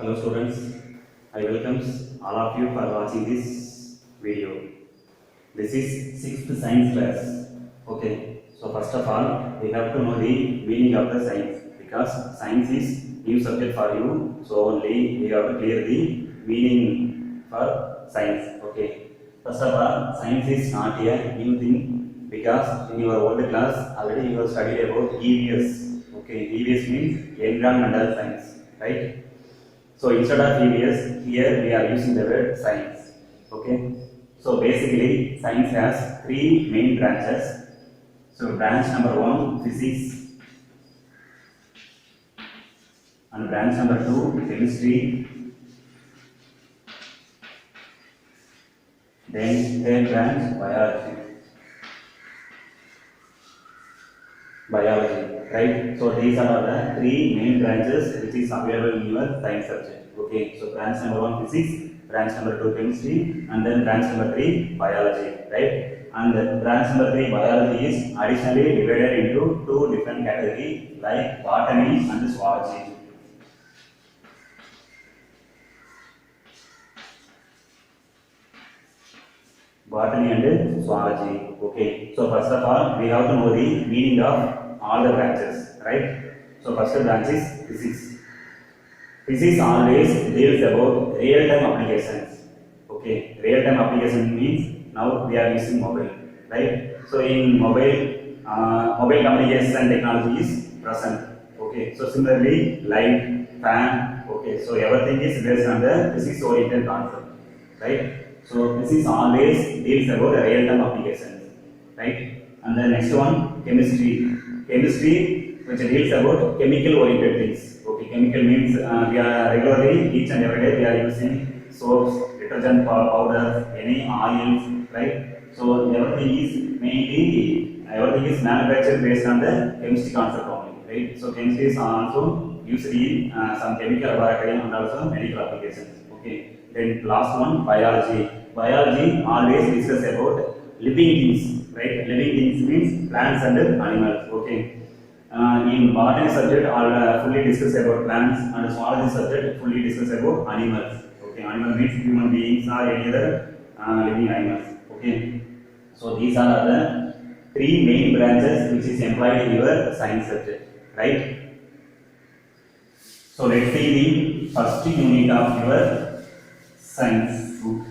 Hello students, I welcome all of you for watching this video. This is 6th science class. Okay, so first of all, we have to know the meaning of the science because science is new subject for you. So only we have to clear the meaning for science. Okay, first of all, science is not a new thing because in your old class already you have studied about EVS. Okay, EVS means environmental science, right? So instead of EVS, here we are using the word science. Okay. So basically, science has three main branches. So branch number one, physics, and branch number two, chemistry. Then third branch, biology. Biology, right? So these are the three main branches which is available in your science subject. Okay, so branch number one physics, branch number two chemistry, and then branch number three biology, right? And branch number three biology is additionally divided into two different categories like botany and zoology. Botany and zoology. Okay, so first of all, we have to know the meaning of all the branches, right? So first branch is physics. Physics always deals about real-time applications. Okay, real-time application means now we are using mobile, right? So in mobile communication technology is present. Okay, so similarly light, fan. Okay, so everything is based on the physics-oriented concept, right? So this is always deals about the real-time applications, right? And the next one, chemistry. Chemistry, which deals about chemical-oriented things. Okay, chemical means we are regularly each and every day we are using soaps, detergent powders, any oils, right? So everything is manufactured based on the chemistry concept only, right? So chemistry is also used in some chemical laboratory and also medical applications. Okay. Then last one, biology. Biology always discuss about living things, right? Living things means plants and animals. Okay. In botany subject, I'll fully discuss about plants, and zoology subject fully discuss about animals. Okay, animal means human beings or any other living animals. Okay, so these are the three main branches which is employed in your science subject, right? So let's see the first unit of your science book.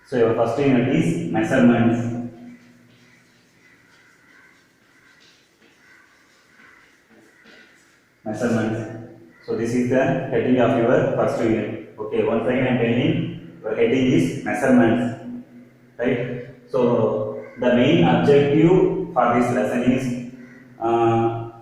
So your first unit is measurements. Measurements. So this is the heading of your first unit. Okay, once again I am telling your heading is measurements, right? So the main objective for this lesson is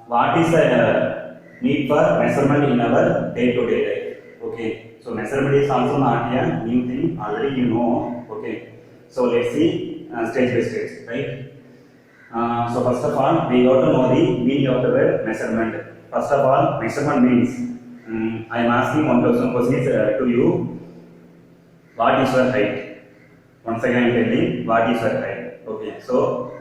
what is the need for measurement in our day-to-day life. Okay, so measurement is also not a new thing. Already you know. Okay, so let's see stage by stage, right? So first of all, we got to know the meaning of the word measurement. First of all, measurement means I am asking one question is to you. What is your height? Once again, I am telling what is your height. Okay, so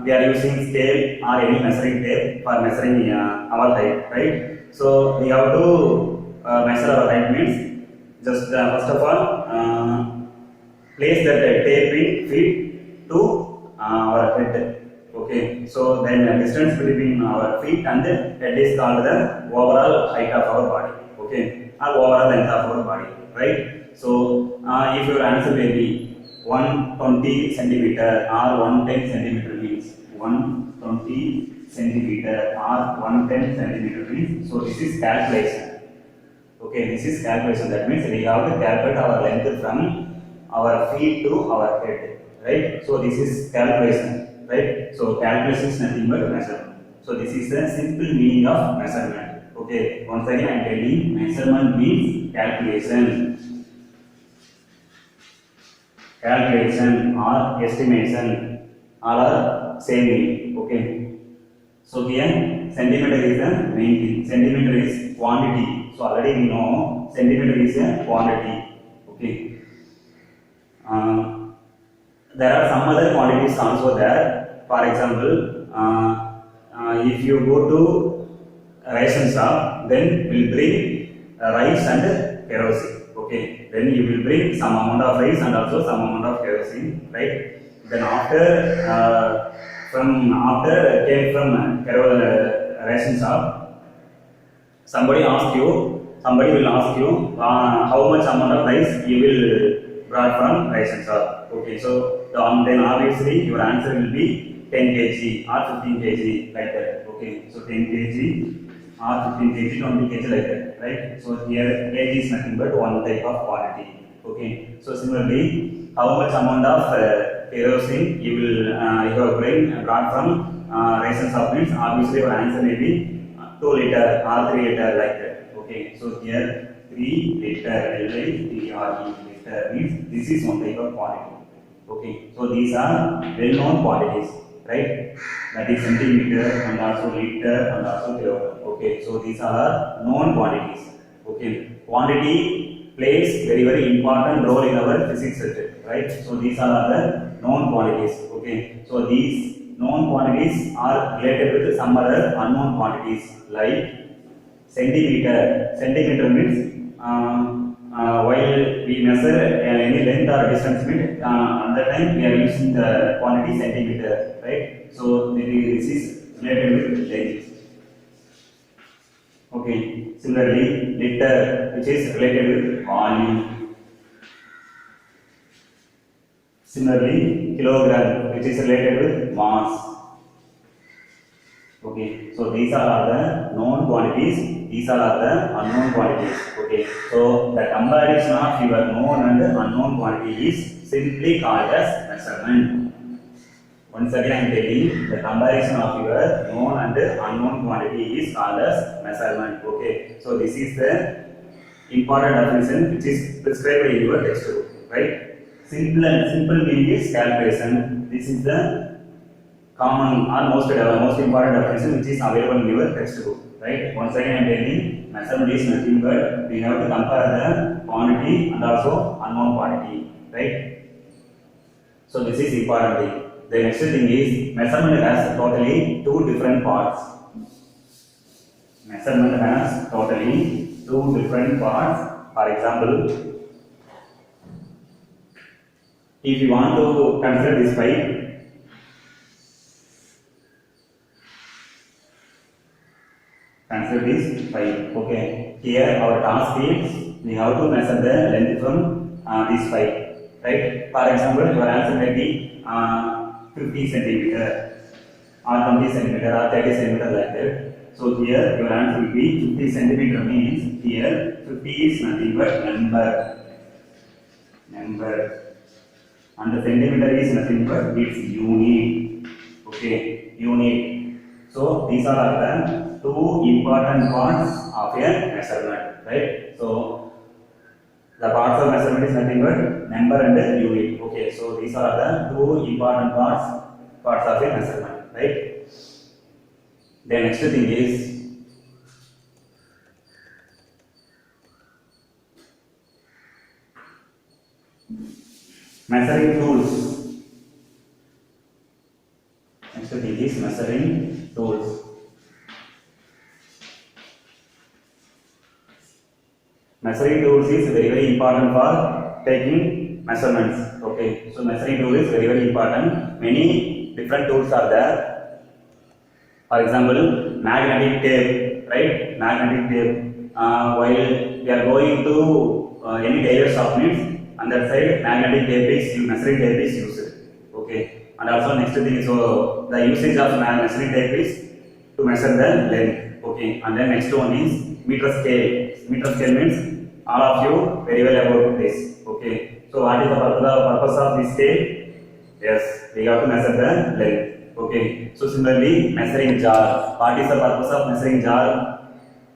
we are using scale or any measuring tape for measuring our height, right? So we have to measure our height means just first of all place that tape in feet to our head. Okay, so then the distance between our feet and the head is called the overall height of our body. Okay, or overall length of our body, right? So if your answer may be 120 centimeter or 110 centimeter means 120 centimeter or 110 centimeter means, so this is calculation. Okay, this is calculation. That means we have to calculate our length from our feet to our head, right? So this is calculation, right? So calculation is nothing but measurement. So this is the simple meaning of measurement. Okay, once again I am telling measurement means calculation. Calculation or estimation all are same meaning. Okay. So here centimeter is the main thing. Centimeter is quantity. So already we know centimeter is a quantity. Okay. There are some other quantities also there. For example, if you go to ration shop, then will bring rice and kerosene. Okay, then you will bring some amount of rice and also some amount of kerosene, right? Then after came from ration shop, somebody will ask you how much amount of rice you will brought from ration shop. Okay, so then obviously your answer will be 10 kg or 15 kg like that. Okay, so 10 kg or 15 kg, 20 kg like that, right? So here kg is nothing but one type of quantity. Okay, so similarly, how much amount of kerosene you have brought from ration shop means obviously your answer may be 2 liter or 3 liter like that. Okay, so here 3 liter liter means this is one type of quantity. Okay, so these are well known quantities, right? That is centimeter and also liter and also kilogram. Okay, so these are known quantities. Okay, quantity plays very important role in our physics subject, right? So these are the known quantities. Okay, so these known quantities are related with some other unknown quantities like centimeter. Centimeter means while we measure any length or distance mean at that time we are using the quantity centimeter, right? So this is related with length. Okay, similarly liter, which is related with volume. Similarly kilogram, which is related with mass. Okay, so these are the known quantities, these are the unknown quantities. Okay, so the comparison of your known and unknown quantity is simply called as measurement. Once again I am telling, the comparison of your known and unknown quantity is called as measurement. Okay, so this is the important definition which is prescribed in your textbook, right? Simple meaning is calculation. This is the common or most important definition which is available in your textbook, right? Once again I am telling, measurement is nothing but we have to compare the quantity and also unknown quantity, right? So this is important thing. The next thing is measurement has totally 2 different parts. Measurement has totally 2 different parts. For example, if you want to consider this pipe, consider this pipe. Okay, here our task is we have to measure the length from this pipe, right? For example, your answer may be 50 centimeter or 20 centimeter or 30 centimeter like that. So here your answer will be 50 centimeter means here 50 is nothing but number, and the centimeter is nothing but its unit. Okay, unit. So these are the 2 important parts of a measurement, right? So the parts of measurement is nothing but number and unit. Okay, so these are the 2 important parts of a measurement, right? The next thing is measuring tools. Next thing is measuring tools. Measuring tools is very important for taking measurements. Okay, so measuring tool is very important. Many different tools are there. For example, magnetic tape, right? Magnetic tape. While we are going to any tailor shop means on that side magnetic tape is measuring tape is used. Okay, and also next thing is the usage of measuring tape is to measure the length. Okay, and then next one is meter scale. Meter scale means all of you very well about this. Okay, so what is the purpose of this scale? Yes, we have to measure the length. Okay, so similarly measuring jar. What is the purpose of measuring jar?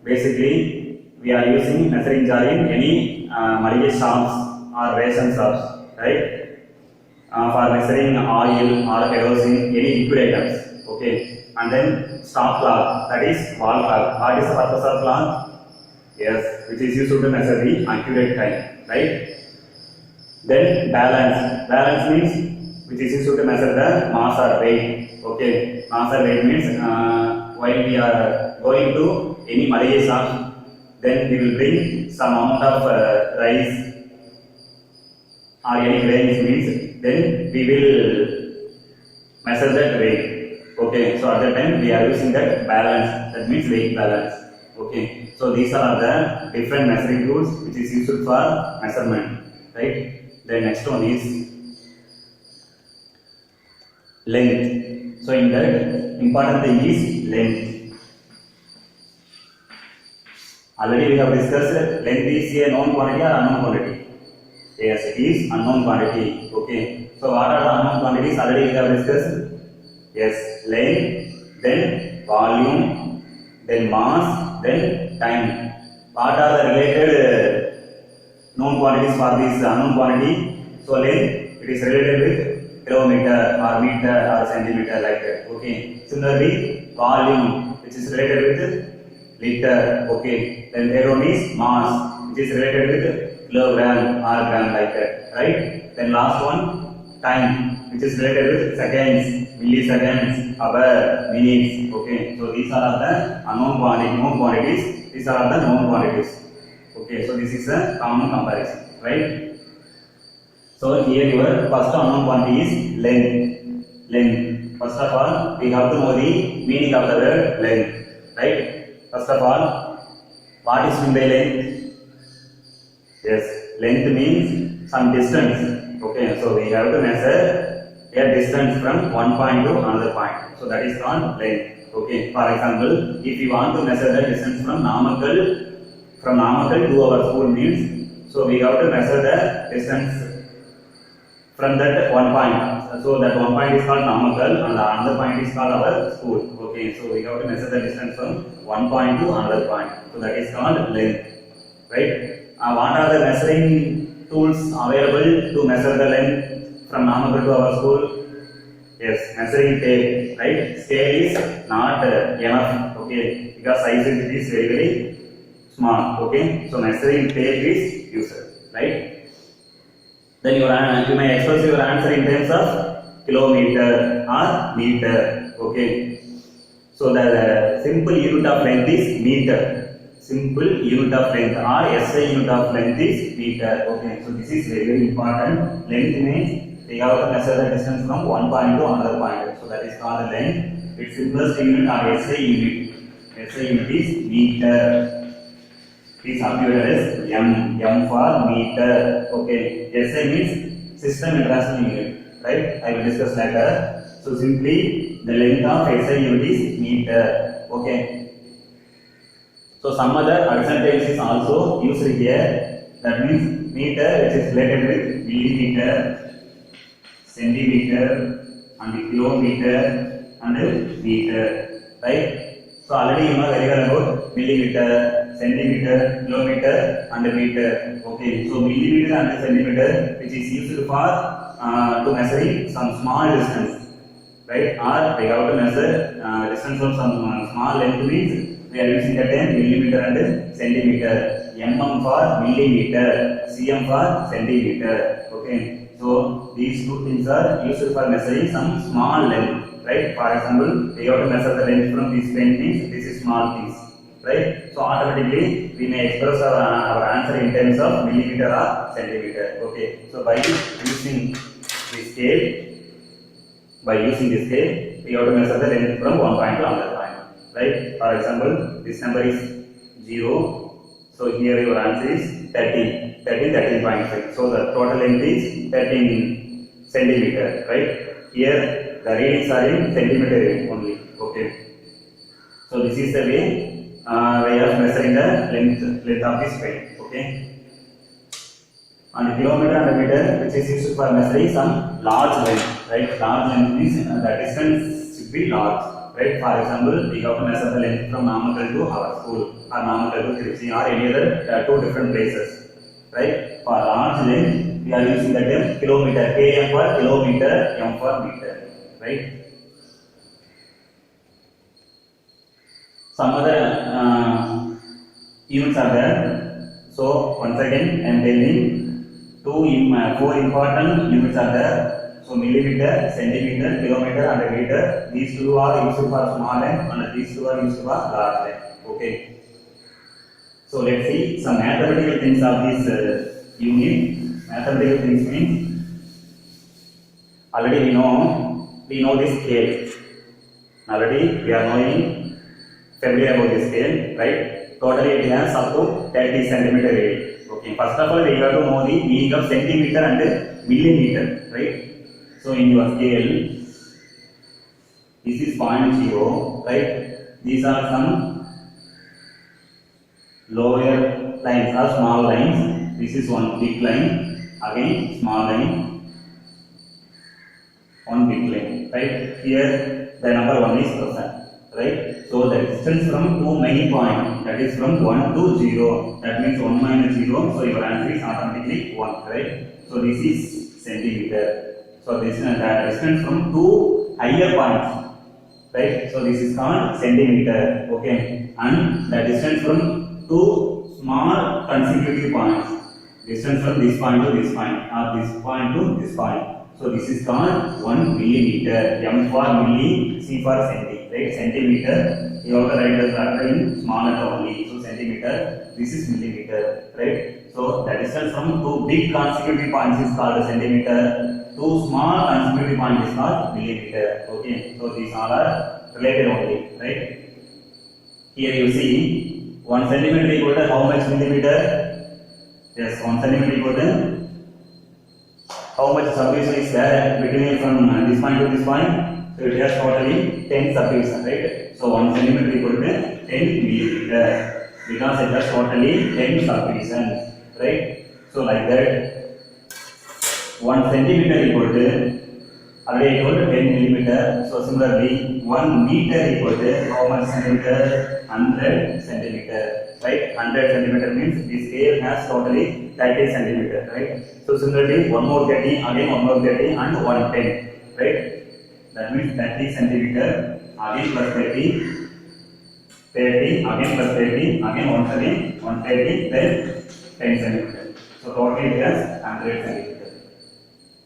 Basically we are using measuring jar in any medical shops or ration shops, right? For measuring oil or kerosene, any liquid items. Okay, and then stop clock, that is wall clock. What is the purpose of clock? Yes, which is used to measure the accurate time, right? Then balance. Balance means which is used to measure the mass or weight. Okay, mass or weight means while we are going to any medical shop then we will bring some amount of rice or any grains means, then we will measure that weight. Okay, so at that time we are using that balance, that means weight balance. Okay, so these are the different measuring tools which is used for measurement, right? The next one is length. So in that, important thing is length. Already we have discussed length is a known quantity or unknown quantity. Yes, it is unknown quantity. Okay. So what are the unknown quantities? Already we have discussed. Yes, length, then volume, then mass, then time. What are the related known quantities for this unknown quantity? So length, it is related with kilometer or meter or centimeter like that. Okay. Similarly, volume, which is related with liter. Okay. Then there one is mass, which is related with kilogram or gram like that. Right. Then last one, time, which is related with seconds, milliseconds, hour, minutes. Okay. So these are the unknown quantities. These are the known quantities. Okay. So this is a common comparison. Right. So here your first unknown quantity is length. Length. First of all, we have to know the meaning of the word length. Right. First of all, what is meant by length? Yes, length means some distance. Okay, so we have to measure a distance from one point to another point. So that is called length. Okay, for example, if you want to measure the distance from Namakkal to our school means, so we have to measure the distance from that one point. So that one point is called Namakkal and the another point is called our school. Okay, so we have to measure the distance from one point to another point. So that is called length. Right? What are the measuring tools available to measure the length from Namakkal to our school? Yes, measuring tape. Right? Scale is not enough. Okay, because size is very very small. Okay, so measuring tape is used. Right? Then you may express your answer in terms of kilometer or meter. Okay. So the simple unit of length is meter. Simple unit of length or SI unit of length is meter. Okay. So this is very very important. Length means we have to measure the distance from one point to another point. So that is called length. Its simplest unit or SI unit. SI unit is meter. Is abbreviated as M for meter. Okay. SI means System International Unit. Right? I will discuss later. So simply the length of SI unit is meter. Okay. So some other additional terms is also used here. That means meter, which is related with millimeter, centimeter, and kilometer, and meter. Right? So already you know very well about millimeter, centimeter, kilometer, and meter. Okay, so millimeter and centimeter, which is used for to measuring some small distance, right? Or we have to measure distance from some small length means we are using the term millimeter and centimeter. Mm for millimeter, cm for centimeter. Okay, so these two things are used for measuring some small length, right? For example, we have to measure the length from this pen means this is small piece. Right? So automatically we may express our answer in terms of millimeter or centimeter. Okay. So by using this scale, we have to measure the length from one point to another point. Right? For example, this number is 0. So here your answer is 13.6. So the total length is 13 centimeter. Right? Here the readings are in centimeter only. Okay. So this is the way of measuring the length of this pen. Okay. And kilometer and meter, which is used for measuring some large length. Right. Large length means the distance should be large. Right. For example, we have to measure the length from Namakkal to our school, or Namakkal to Trichy, or any other two different places. Right. For large length, we are using the term kilometer. Km for kilometer, m for meter. Right. Some other units are there. So once again, I am telling four important units are there. So millimeter, centimeter, kilometer, and meter. These two are used for small length, and these two are used for large length. Okay. So let's see some mathematical things of this unit. Mathematical things means already we know this scale. Already we are knowing familiar about this scale, right? Totally it has up to 30 centimeter area. Okay. First of all, we have to know the meaning of centimeter and millimeter, right? So in your scale, this is 0.0, right? These are some lower lines or small lines. This is one big line, again small line, one big line, right? Here the number 1 is percent, right? So the distance from two main points, that is from 1 to 0, that means 1 minus 0, so your answer is automatically 1, right? So this is centimeter. So this is the distance from two higher points, right? So this is called centimeter, okay? And the distance from two small consecutive points, distance from this point to this point, or this point to this point. So this is called 1 millimeter. M for milli, C for centi, right? Centimeter, you have to write the letter in small letter only. So centimeter, this is millimeter, right? So the distance from two big consecutive points is called centimeter. Two small consecutive points is called millimeter. Okay, so these all are related only, right? Here you see 1 centimeter equal to how much millimeter? Yes, 1 centimeter equal to how much subdivision is there between from this point to this point? So it has totally 10 subdivisions, right? So 1 centimeter equal to 10 millimeter because it has totally 10 subdivisions, right? So like that, 1 centimeter equal to already equal to 10 millimeter. So similarly, 1 meter equal to how much centimeter? 100 centimeter, right? 100 centimeter means this scale has totally 30 centimeter, right? So similarly, 1 more 30, again 1 more 30, and 110, right? That means 30 centimeter, again plus 30, 30, again plus 30, again 130, 130, then 10 centimeter. So totally it has 100 centimeter,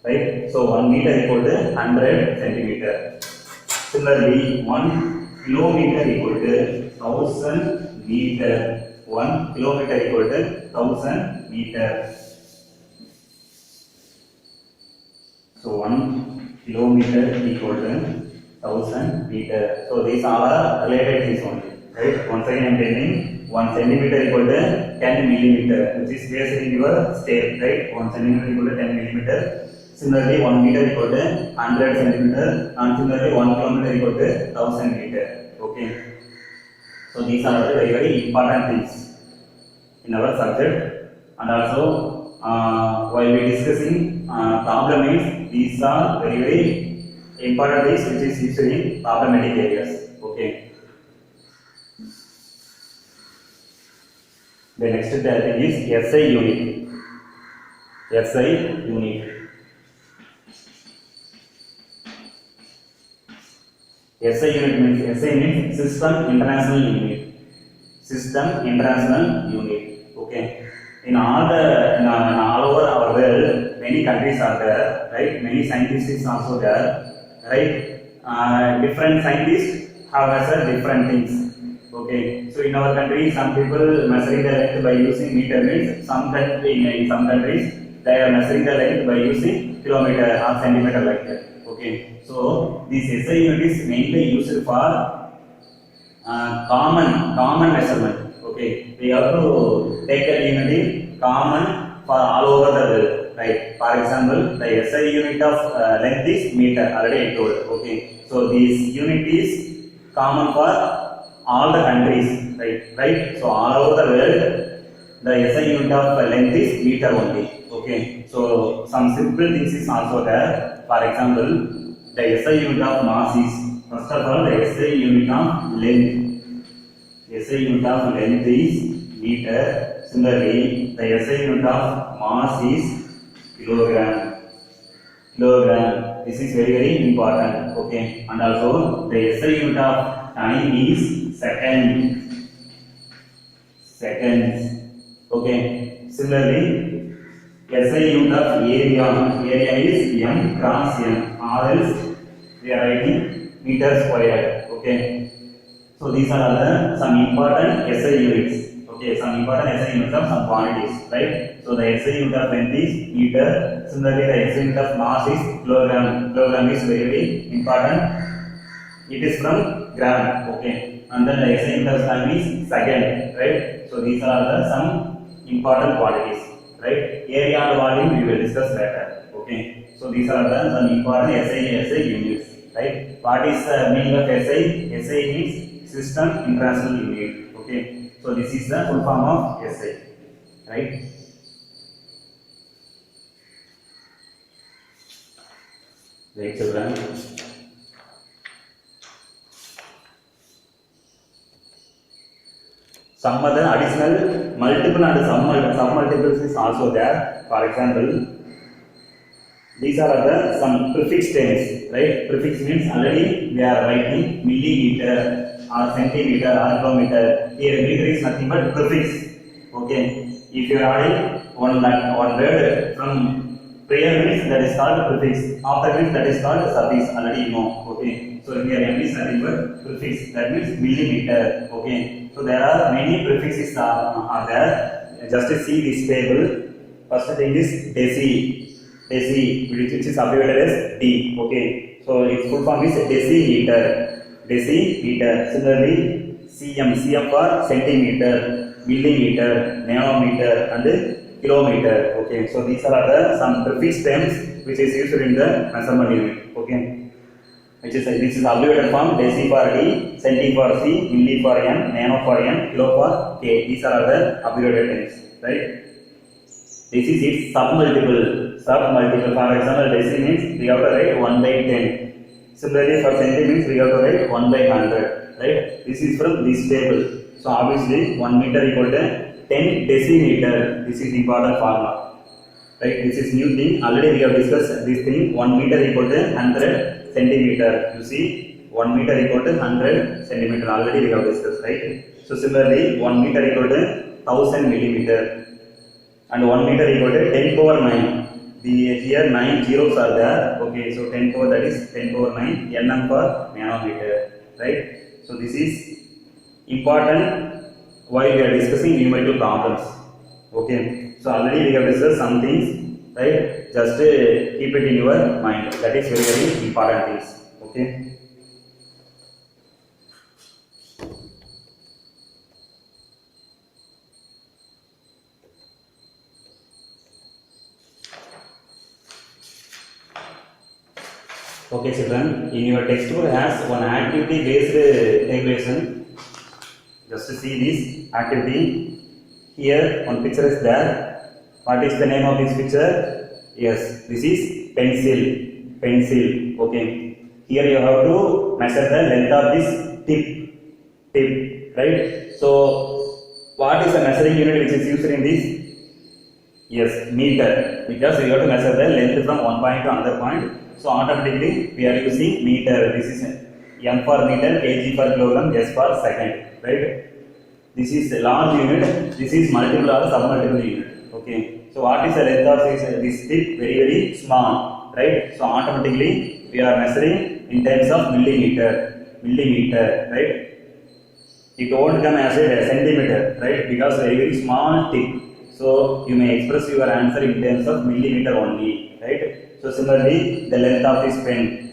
right? So 1 meter equal to 100 centimeter. Similarly, 1 kilometer equal to 1000 meter. 1 kilometer equal to 1000 meter. So 1 kilometer equal to 1000 meter. So these all are related things only, right? Once again I am telling 1 centimeter equal to 10 millimeter, which is based in your scale, right? 1 centimeter equal to 10 millimeter. Similarly, 1 meter equal to 100 centimeter, and similarly 1 kilometer equal to 1000 meter. Okay. So these are very, very important things in our subject, and also while we discussing problem is these are very, very important things which is usually in problematic areas. Okay. The next thing is SI unit. SI unit. SI unit means System International Unit. System International Unit. Okay. In all over our world, many countries are there, right? Many scientists are also there, right? Different scientists have measured different things. Okay. So in our country, some people measuring the length by using meter means in some countries they are measuring the length by using kilometer or centimeter like that. Okay, so this SI unit is mainly used for common measurement. Okay, we have to take a unit in common for all over the world, right? For example, the SI unit of length is meter, already I told. Okay, so this unit is common for all the countries, right? So all over the world, the SI unit of length is meter only. Okay, so some simple things is also there. For example, the SI unit of mass is, first of all, the SI unit of length. SI unit of length is meter. Similarly, the SI unit of mass is kilogram. This is very, very important. Okay, and also the SI unit of time is second. Seconds. Okay. Similarly, SI unit of area is m cross n, or else we are writing meter square. Okay. So these are some important SI units. Okay. Okay, some important SI units of some quantities, right? So the SI unit of length is meter. Similarly, the SI unit of mass is kilogram. Kilogram is very, very important. It is from gram. Okay, and then the SI unit of time is second, right? So these are the some important quantities, right? Area and volume we will discuss later. Okay, so these are the some important SI units, right? What is the meaning of SI? SI means System International Unit. Okay, so this is the full form of SI, right? Right, children. Some other additional multiple and submultiples is also there. For example, these are the some prefix terms, right? Prefix means already we are writing millimeter or centimeter or kilometer. Here meter is nothing but prefix. Okay, if you are adding one word from prayer means that is called prefix. After means that is called suffix. Already you know. Okay, so here M is nothing but prefix. That means millimeter. Okay, so there are many prefixes are there. Just see this table. First thing is deci, which is abbreviated as D. Okay, so its full form is decimeter. Similarly, cm for centimeter, millimeter, nanometer, and kilometer. Okay, so these are the some prefix terms which is used in the measurement unit. Okay, which is this is abbreviated form: deci for D, centi for C, milli for M, nano for N, kilo for K. These are the abbreviated terms, right? This is its submultiple. For example, deci means we have to write 1 by 10. Similarly, for centi means we have to write 1 by 100. Right? This is from this table. So obviously, 1 meter equal to 10 decimeter. This is important formula. Right? This is new thing. Already we have discussed this thing. 1 meter equal to 100 centimeter. You see, 1 meter equal to 100 centimeter. Already we have discussed, right? So similarly, 1 meter equal to 1000 millimeter. And 1 meter equal to 10 power 9. Here 9 zeros are there. Okay, so 10 power, that is 10 power 9 nm per nanometer, right? So this is important while we are discussing numerical problems. Okay, so already we have discussed some things, right? Just keep it in your mind. That is very, very important things. Okay. Okay, children, in your textbook has one activity based evaluation. Just to see this activity. Here one picture is there. What is the name of this picture? Yes, this is pencil. Okay. Here you have to measure the length of this tip, right? So what is the measuring unit which is used in this? Yes, meter. Because you have to measure the length from one point to another point. So automatically we are using meter. This is M for meter, kg for kilogram, S for second, right? This is a large unit. This is multiple or submultiple unit. Okay. So what is the length of this tip? Very, very small, right? So automatically we are measuring in terms of millimeter, right? It won't come as a centimeter, right? Because very, very small tip. So you may express your answer in terms of millimeter only, right? So similarly, the length of this pen.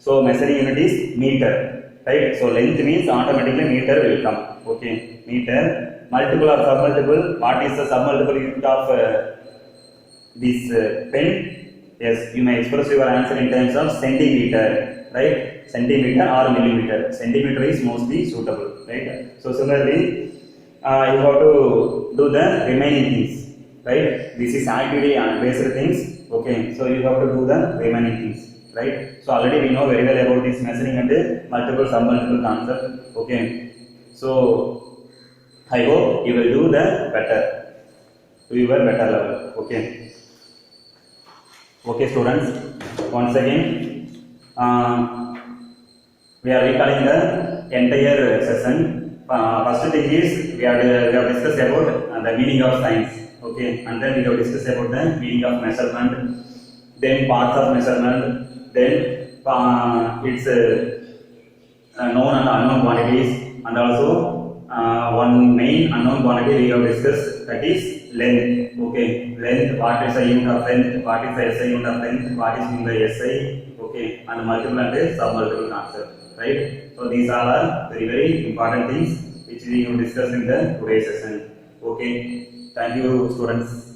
So measuring unit is meter, right? So length means automatically meter will come. Okay, meter. Multiple or submultiple. What is the submultiple unit of this pen? Yes, you may express your answer in terms of centimeter, right? Centimeter or millimeter. Centimeter is mostly suitable, right? So similarly, you have to do the remaining things, right? This is activity and based things. Okay, so you have to do the remaining things, right? So already we know very well about this measuring and multiple submultiple concept. Okay, so I hope you will do the better to your better level. Okay. Okay, students. Once again, we are recalling the entire session. First thing is we have discussed about the meaning of science. Okay, and then we have discussed about the meaning of measurement, then parts of measurement, then its known and unknown quantities, and also one main unknown quantity we have discussed, that is length. Okay, length, what is the unit of length, what is the SI unit of length, what is mean by SI, okay, and multiple and submultiple concept, right? So these all are very very important things which we have discussed in the today's session. Okay, thank you students.